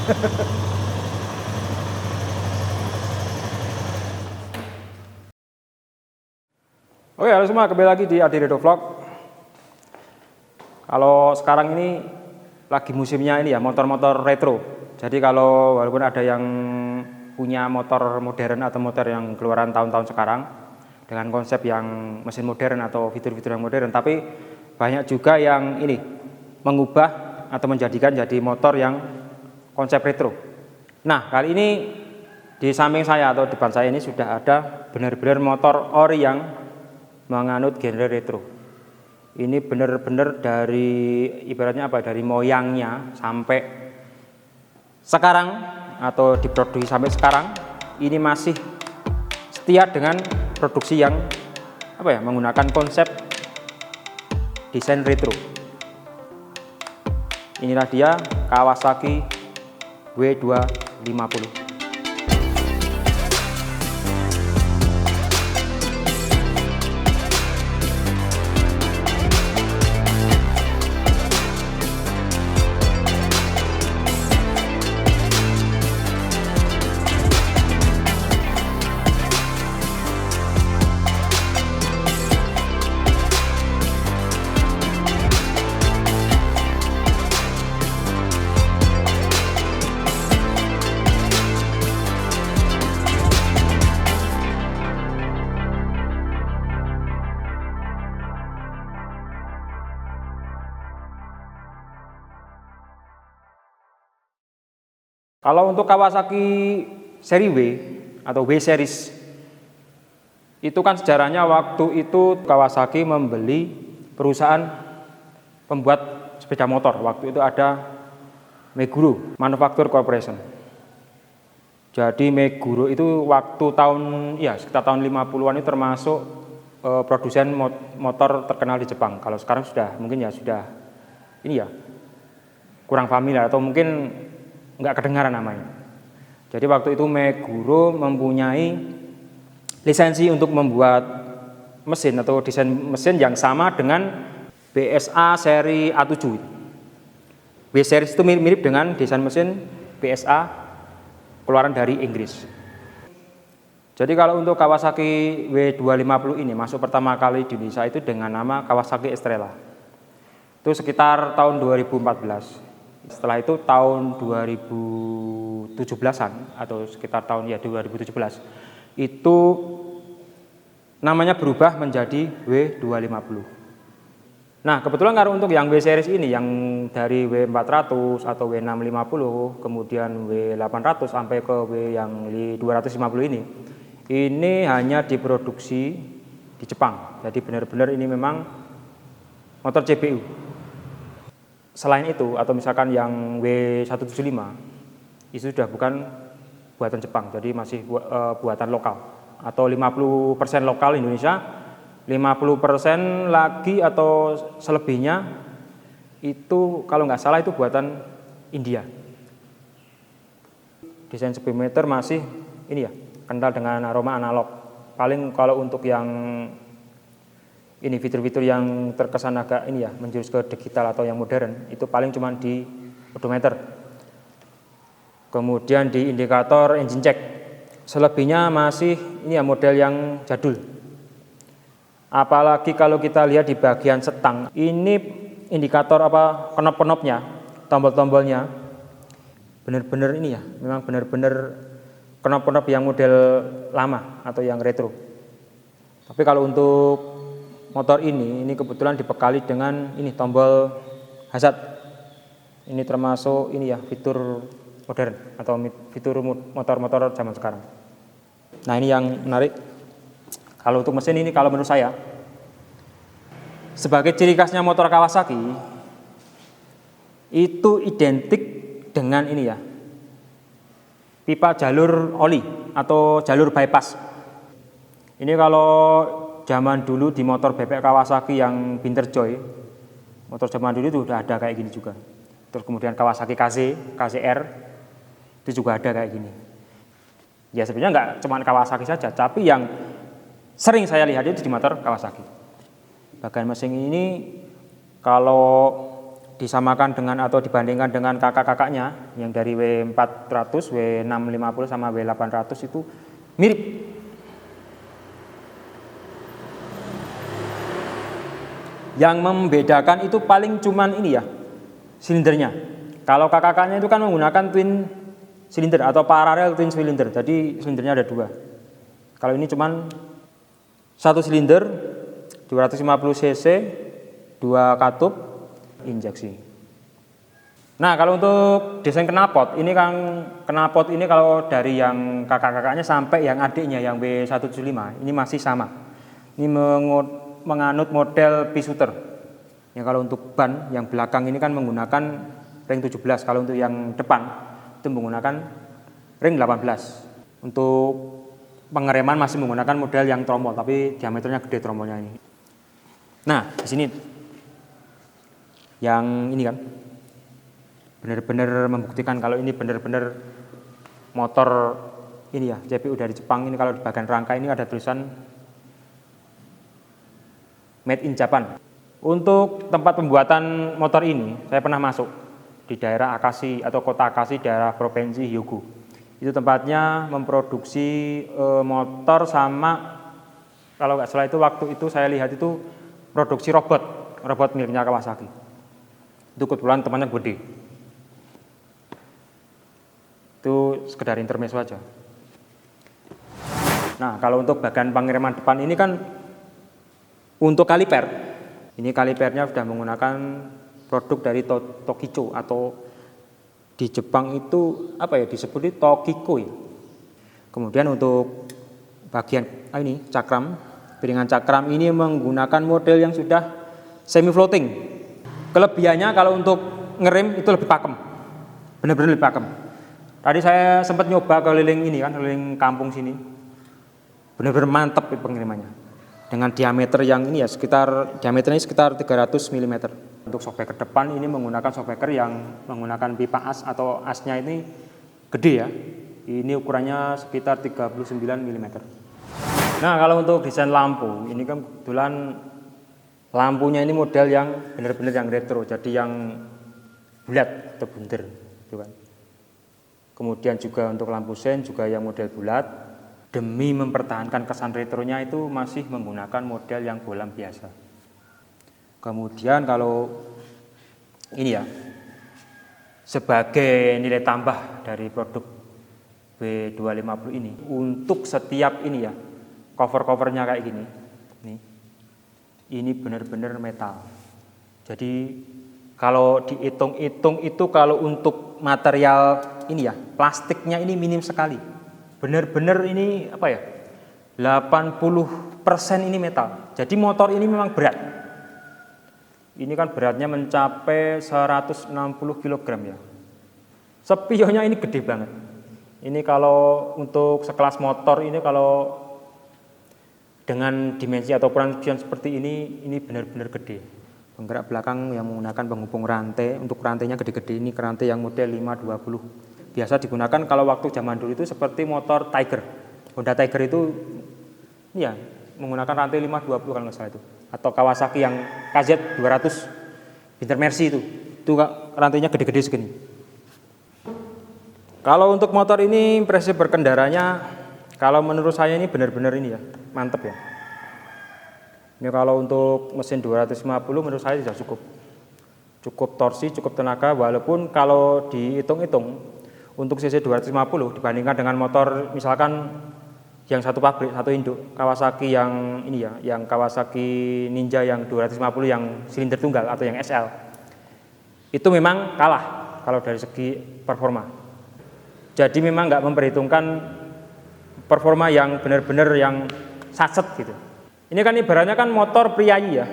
Oke, halo semua, kembali lagi di Adi Redo Vlog. Kalau sekarang ini lagi musimnya ini ya, motor-motor retro. Jadi kalau walaupun ada yang punya motor modern atau motor yang keluaran tahun-tahun sekarang dengan konsep yang mesin modern atau fitur-fitur yang modern, tapi banyak juga yang ini mengubah atau menjadikan jadi motor yang konsep retro. Nah, kali ini di samping saya atau depan saya ini sudah ada benar-benar motor ori yang menganut genre retro. Ini benar-benar dari ibaratnya apa? Dari moyangnya sampai sekarang atau diproduksi sampai sekarang ini masih setia dengan produksi yang apa ya? Menggunakan konsep desain retro. Inilah dia Kawasaki W250. Kalau untuk Kawasaki seri W atau W series itu kan sejarahnya waktu itu Kawasaki membeli perusahaan pembuat sepeda motor. Waktu itu ada Meguro Manufacture Corporation. Jadi Meguro itu waktu sekitar tahun 50-an itu termasuk produsen motor terkenal di Jepang. Kalau sekarang sudah kurang familiar atau mungkin nggak kedengaran namanya. Jadi waktu itu Meguro mempunyai lisensi untuk membuat mesin atau desain mesin yang sama dengan BSA seri A7. W series itu mirip dengan desain mesin BSA keluaran dari Inggris. Jadi kalau untuk Kawasaki W250 ini masuk pertama kali di Indonesia itu dengan nama Kawasaki Estrella. Itu sekitar tahun 2014. Setelah itu tahun 2017-an atau sekitar tahun 2017 itu namanya berubah menjadi W250. Nah, kebetulan kalau untuk yang W series ini yang dari W400 atau W650 kemudian W800 sampai ke W yang 250 ini hanya diproduksi di Jepang. Jadi benar-benar ini memang motor CBU. Selain itu atau misalkan yang W175 itu sudah bukan buatan Jepang, jadi masih buatan lokal atau 50% lokal Indonesia, 50% lagi atau selebihnya itu kalau nggak salah itu buatan India. Desain speedometer masih ini ya, kental dengan aroma analog. Paling kalau untuk yang ini fitur-fitur yang terkesan agak ini ya menjurus ke digital atau yang modern itu paling cuma di odometer. Kemudian di indikator engine check. Selebihnya masih ini ya model yang jadul. Apalagi kalau kita lihat di bagian setang, ini indikator knop-knopnya, tombol-tombolnya benar-benar ini ya, memang benar-benar knop-knop yang model lama atau yang retro. Tapi kalau untuk motor ini kebetulan dibekali dengan ini tombol hazard. Ini termasuk ini ya fitur modern atau fitur motor-motor zaman sekarang. Nah, ini yang menarik. Kalau untuk mesin ini kalau menurut saya sebagai ciri khasnya motor Kawasaki itu identik dengan ini ya. Pipa jalur oli atau jalur bypass. Ini kalau zaman dulu di motor bebek Kawasaki yang Binterjoy, motor zaman dulu itu udah ada kayak gini juga. Terus kemudian Kawasaki KZR itu juga ada kayak gini. Ya sebenarnya nggak cuma Kawasaki saja, tapi yang sering saya lihat itu di motor Kawasaki. Bagian mesin ini kalau disamakan dengan atau dibandingkan dengan kakak-kakaknya yang dari W400, W650 sama W800 itu mirip. Yang membedakan itu paling cuman ini ya, silindernya. Kalau kakak-kakaknya itu kan menggunakan twin silinder atau paralel twin silinder, jadi silindernya ada 2. Kalau ini cuman 1 silinder 250 cc 2 katup injeksi. Nah, kalau untuk desain knalpot ini kalau dari yang kakak-kakaknya sampai yang adiknya yang W175 ini masih sama. Ini menganut model P-shooter. Ya, kalau untuk ban yang belakang ini kan menggunakan ring 17, kalau untuk yang depan itu menggunakan ring 18. Untuk pengereman masih menggunakan model yang tromol, tapi diameternya gede tromolnya ini. Nah, di sini yang ini kan benar-benar membuktikan kalau ini benar-benar motor ini ya, CPU dari Jepang. Ini kalau di bagian rangka ini ada tulisan Made in Japan. Untuk tempat pembuatan motor ini saya pernah masuk di daerah Akashi atau kota Akashi, daerah provinsi Hyogo. Itu tempatnya memproduksi motor sama, kalau nggak salah itu waktu itu saya lihat itu produksi robot miliknya Kawasaki. Itu kebetulan temannya gede. Itu sekedar intermezzo aja. Nah, kalau untuk bagian pengereman depan ini kan untuk kaliper. Ini kalipernya sudah menggunakan produk dari Tokicho atau di Jepang itu apa ya, disebut Tokiko ya. Kemudian untuk bagian ini cakram, piringan cakram ini menggunakan model yang sudah semi floating. Kelebihannya kalau untuk ngerem itu lebih pakem, benar-benar lebih pakem. Tadi saya sempat nyoba keliling ini kan, keliling kampung sini, benar-benar mantap pengeremannya. Dengan diameter yang ini ya diameternya sekitar 300 mm. Untuk shockbreaker depan ini menggunakan shockbreaker yang menggunakan pipa as atau asnya ini gede ya. Ini ukurannya sekitar 39 mm. Nah, kalau untuk desain lampu ini kan kebetulan lampunya ini model yang benar-benar yang retro, jadi yang bulat atau bunder, gitu kan. Kemudian juga untuk lampu sen juga yang model bulat. Demi mempertahankan kesan retronya itu masih menggunakan model yang bolam biasa. Kemudian kalau ini ya, sebagai nilai tambah dari produk W250 ini, untuk setiap ini ya, cover-covernya kayak gini, nih. Ini benar-benar metal. Jadi kalau dihitung-hitung itu kalau untuk material ini ya, plastiknya ini minim sekali. Benar-benar ini apa ya, 80% ini metal. Jadi motor ini memang berat. Ini kan beratnya mencapai 160 kg ya. Spionnya ini gede banget. Ini kalau untuk sekelas motor ini kalau dengan dimensi atau ukuran spion seperti ini benar-benar gede. Penggerak belakang yang menggunakan penghubung rantai, untuk rantainya gede-gede, ini rantai yang model 520. Biasa digunakan kalau waktu zaman dulu itu seperti motor Tiger. Honda Tiger itu ya menggunakan rantai 520 kalau nggak salah itu. Atau Kawasaki yang KZ 200 Winter Mercy itu rantainya gede-gede segini. Kalau untuk motor ini impresi berkendaranya, kalau menurut saya ini benar-benar ini ya, mantep ya. Ini kalau untuk mesin 250 menurut saya sudah cukup torsi, cukup tenaga, walaupun kalau dihitung-hitung untuk cc 250 dibandingkan dengan motor misalkan yang satu pabrik, satu induk, Kawasaki yang ini ya, yang Kawasaki Ninja yang 250 yang silinder tunggal atau yang SL. Itu memang kalah kalau dari segi performa. Jadi memang nggak memperhitungkan performa yang benar-benar yang sacet gitu. Ini kan ibaratnya kan motor priayi ya.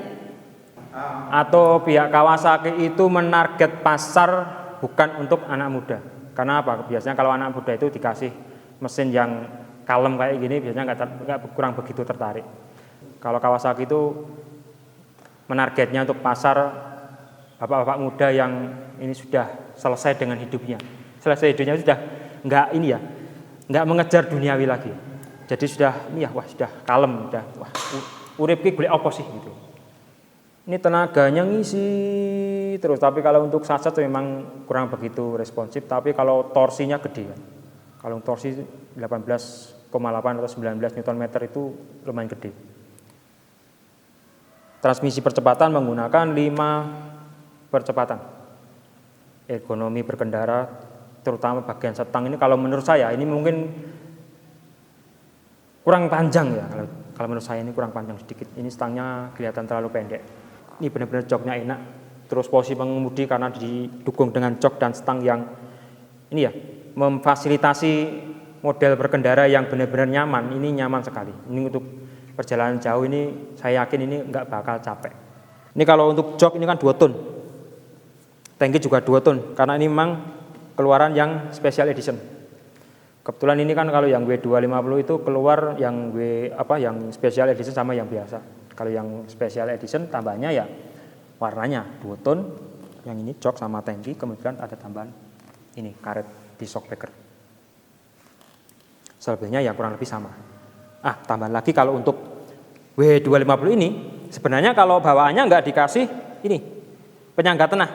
Atau pihak Kawasaki itu menarget pasar bukan untuk anak muda. Karena apa? Biasanya kalau anak muda itu dikasih mesin yang kalem kayak gini biasanya nggak kurang begitu tertarik. Kalau Kawasaki itu menargetnya untuk pasar bapak-bapak muda yang ini sudah selesai dengan hidupnya. Selesai hidupnya sudah nggak ini ya, nggak mengejar duniawi lagi. Jadi sudah ini ya, wah sudah kalem, sudah wah urip ki golek apa sih gitu. Ini tenaganya ngisi terus. Tapi kalau untuk sasat memang kurang begitu responsif, tapi kalau torsinya gede kan. Kalau torsi 18,8 atau 19 Nm itu lumayan gede. Transmisi percepatan menggunakan 5 percepatan. Ergonomi berkendara, terutama bagian setang ini kalau menurut saya ini mungkin kurang panjang ya. Kalau menurut saya ini kurang panjang sedikit. Ini stangnya kelihatan terlalu pendek. Ini benar-benar joknya enak. Terus posisi pengemudi karena didukung dengan jok dan stang yang ini ya, memfasilitasi model berkendara yang benar-benar nyaman. Ini nyaman sekali. Ini untuk perjalanan jauh ini saya yakin ini nggak bakal capek. Ini kalau untuk jok ini kan 2 ton. Tangki juga 2 ton karena ini memang keluaran yang special edition. Kebetulan ini kan kalau yang W250 itu keluar yang yang special edition sama yang biasa. Kalau yang special edition tambahnya ya warnanya 2 ton. Yang ini jok sama tangki, kemudian ada tambahan ini karet di shockbreaker. Selebihnya ya kurang lebih sama. Tambahan lagi kalau untuk W250 ini sebenarnya kalau bawaannya nggak dikasih ini penyangga tengah.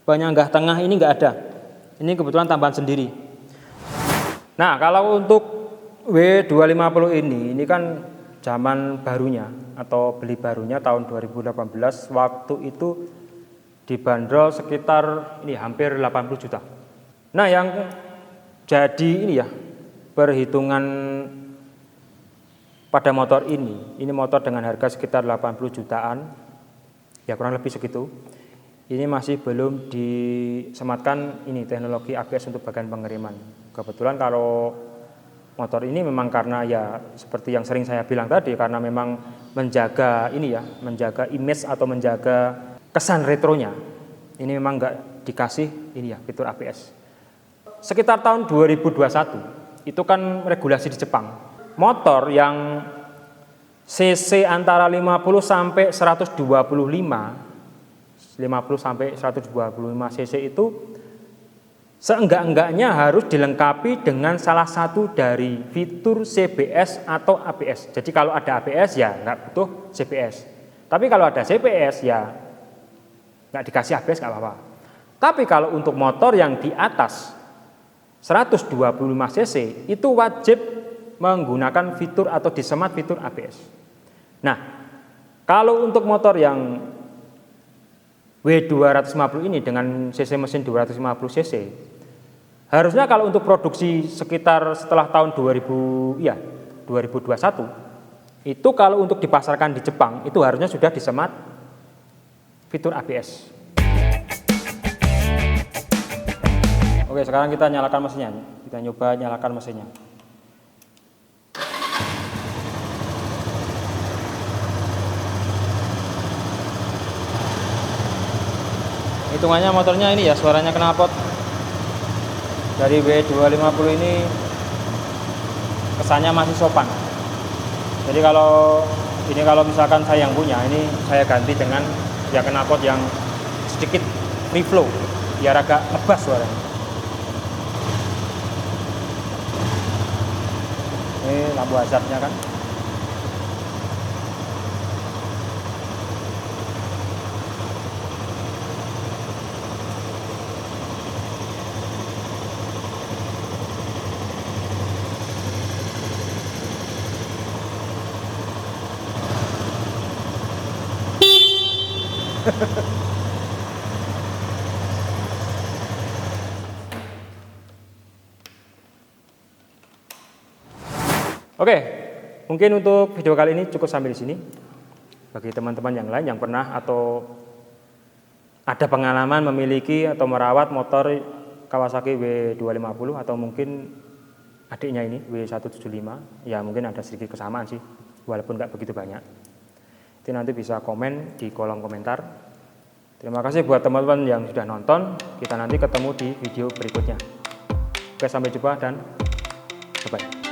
Penyangga tengah ini nggak ada. Ini kebetulan tambahan sendiri. Nah, kalau untuk W250 ini kan zaman barunya atau beli barunya tahun 2018, waktu itu dibanderol sekitar ini hampir 80 juta. Nah, yang jadi ini ya perhitungan pada motor ini motor dengan harga sekitar 80 jutaan, ya kurang lebih segitu. Ini masih belum disematkan ini teknologi ABS untuk bagian pengiriman. Kebetulan kalau motor ini memang karena ya seperti yang sering saya bilang tadi, karena memang menjaga image atau menjaga kesan retronya. Ini memang nggak dikasih ini ya fitur ABS. Sekitar tahun 2021 itu kan regulasi di Jepang. Motor yang cc antara 50 sampai 125 cc itu seenggak-enggaknya harus dilengkapi dengan salah satu dari fitur CBS atau ABS. Jadi kalau ada ABS ya nggak butuh CBS. Tapi kalau ada CBS ya nggak dikasih ABS nggak apa-apa. Tapi kalau untuk motor yang di atas 125 cc itu wajib menggunakan fitur atau disemat fitur ABS. Nah, kalau untuk motor yang W250 ini dengan cc mesin 250 cc, harusnya kalau untuk produksi sekitar setelah tahun 2021, itu kalau untuk dipasarkan di Jepang itu harusnya sudah disemat fitur ABS. Oke, sekarang kita nyalakan mesinnya. Kita nyoba nyalakan mesinnya. Hitungannya motornya ini ya suaranya knalpot dari W250 ini kesannya masih sopan. Jadi kalau misalkan saya yang punya ini saya ganti dengan ya knalpot yang sedikit free flow biar agak ngebas suaranya. Ini lampu hazardnya kan. Oke, mungkin untuk video kali ini cukup sampai di sini. Bagi teman-teman yang lain yang pernah atau ada pengalaman memiliki atau merawat motor Kawasaki W250 atau mungkin adiknya ini W175, ya mungkin ada sedikit kesamaan sih, walaupun nggak begitu banyak. Itu nanti bisa komen di kolom komentar. Terima kasih buat teman-teman yang sudah nonton. Kita nanti ketemu di video berikutnya. Oke, sampai jumpa dan bye-bye.